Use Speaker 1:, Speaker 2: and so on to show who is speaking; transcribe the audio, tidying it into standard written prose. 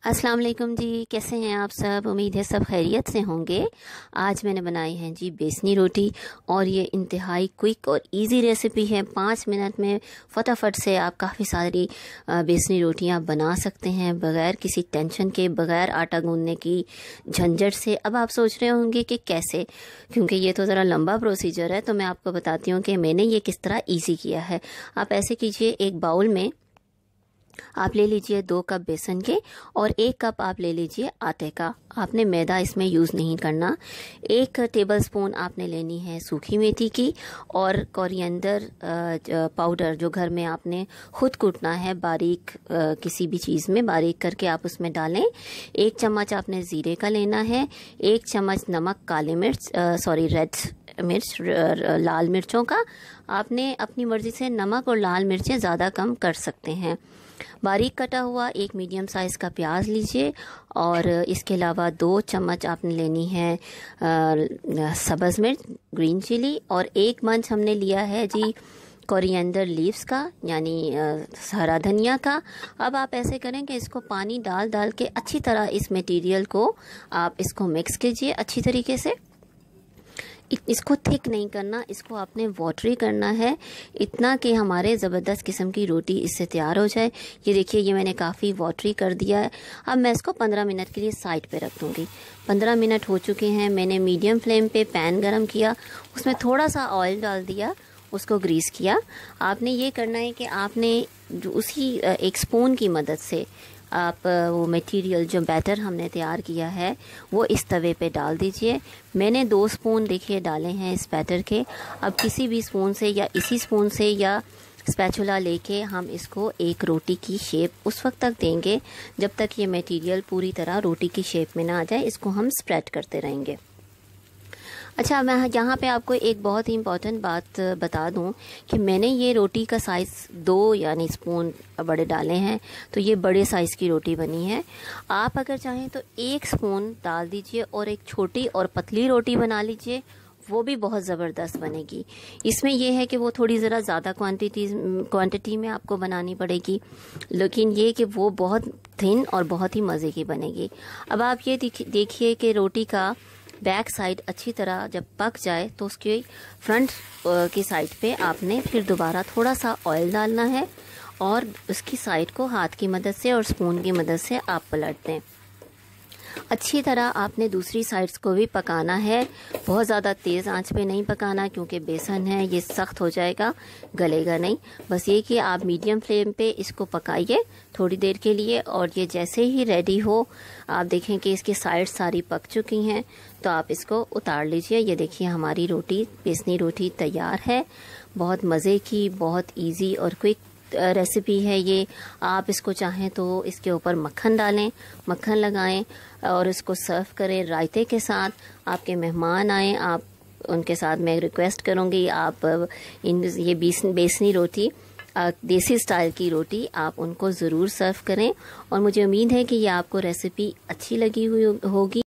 Speaker 1: अस्सलाम वालेकुम जी। कैसे हैं आप सब? उम्मीद है सब खैरियत से होंगे। आज मैंने बनाई है जी बेसनी रोटी, और ये इंतहाई क्विक और इजी रेसिपी है। 5 मिनट में फटाफट से आप काफ़ी सारी बेसनी रोटियां बना सकते हैं बग़ैर किसी टेंशन के, बग़ैर आटा गूंदने की झंझट से। अब आप सोच रहे होंगे कि कैसे, क्योंकि ये तो ज़रा लंबा प्रोसीजर है, तो मैं आपको बताती हूँ कि मैंने ये किस तरह ईजी किया है। आप ऐसे कीजिए, एक बाउल में आप ले लीजिए 2 कप बेसन के, और 1 कप आप ले लीजिए आटे का। आपने मैदा इसमें यूज़ नहीं करना। 1 टेबलस्पून आपने लेनी है सूखी मेथी की, और कोरिएंडर पाउडर जो घर में आपने खुद कूटना है बारीक, किसी भी चीज़ में बारीक करके आप उसमें डालें। 1 चम्मच आपने ज़ीरे का लेना है। 1 चम्मच नमक, काली मिर्च रेड मिर्च, लाल मिर्चों का। आपने अपनी मर्ज़ी से नमक और लाल मिर्चें ज़्यादा कम कर सकते हैं। बारीक कटा हुआ 1 मीडियम साइज़ का प्याज लीजिए, और इसके अलावा 2 चम्मच आपने लेनी है सब्ज़ मिर्च, ग्रीन चिली, और 1 मंच हमने लिया है जी कोरिएंडर लीव्स का, यानी हरा धनिया का। अब आप ऐसे करें कि इसको पानी डाल डाल के अच्छी तरह इस मटेरियल को आप इसको मिक्स कीजिए अच्छी तरीके से। इसको थिक नहीं करना, इसको आपने वाटरी करना है, इतना कि हमारे ज़बरदस्त किस्म की रोटी इससे तैयार हो जाए। ये देखिए, ये मैंने काफ़ी वाटरी कर दिया है। अब मैं इसको 15 मिनट के लिए साइड पे रख दूँगी। 15 मिनट हो चुके हैं। मैंने मीडियम फ्लेम पे पैन गरम किया, उसमें थोड़ा सा ऑयल डाल दिया, उसको ग्रीस किया। आपने ये करना है कि आपने उसी 1 स्पून की मदद से आप वो मटेरियल जो बैटर हमने तैयार किया है वो इस तवे पे डाल दीजिए। मैंने 2 स्पून देखिए डाले हैं इस बैटर के। अब किसी भी स्पून से या इसी स्पून से या स्पैचुला लेके हम इसको एक रोटी की शेप उस वक्त तक देंगे जब तक ये मटेरियल पूरी तरह रोटी की शेप में ना आ जाए। इसको हम स्प्रेड करते रहेंगे। अच्छा, मैं यहाँ पे आपको एक बहुत ही इम्पॉर्टेंट बात बता दूँ कि मैंने ये रोटी का साइज़ 2 यानी स्पून बड़े डाले हैं, तो ये बड़े साइज़ की रोटी बनी है। आप अगर चाहें तो 1 स्पून डाल दीजिए और एक छोटी और पतली रोटी बना लीजिए, वो भी बहुत ज़बरदस्त बनेगी। इसमें यह है कि वो थोड़ी ज़रा ज़्यादा क्वांटिटी में आपको बनानी पड़ेगी, लेकिन ये कि वो बहुत थिन और बहुत ही मज़े की बनेगी। अब आप ये देखिए कि रोटी का बैक साइड अच्छी तरह जब पक जाए तो उसके फ्रंट की साइड पे आपने फिर दोबारा थोड़ा सा ऑयल डालना है, और उसकी साइड को हाथ की मदद से और स्पून की मदद से आप पलट दें। अच्छी तरह आपने दूसरी साइड्स को भी पकाना है। बहुत ज़्यादा तेज़ आंच पे नहीं पकाना, क्योंकि बेसन है ये सख्त हो जाएगा, गलेगा नहीं। बस ये कि आप मीडियम फ्लेम पे इसको पकाइए थोड़ी देर के लिए, और ये जैसे ही रेडी हो आप देखें कि इसकी साइड सारी पक चुकी हैं, तो आप इसको उतार लीजिए। ये देखिए, हमारी रोटी बेसनी रोटी तैयार है। बहुत मज़े की, बहुत ईजी और क्विक रेसिपी है ये। आप इसको चाहें तो इसके ऊपर मक्खन डालें, मक्खन लगाएं और इसको सर्व करें रायते के साथ। आपके मेहमान आए, आप उनके साथ मैं रिक्वेस्ट करूंगी, आप ये बेसनी रोटी, देसी स्टाइल की रोटी आप उनको ज़रूर सर्व करें। और मुझे उम्मीद है कि ये आपको रेसिपी अच्छी लगी हुई होगी।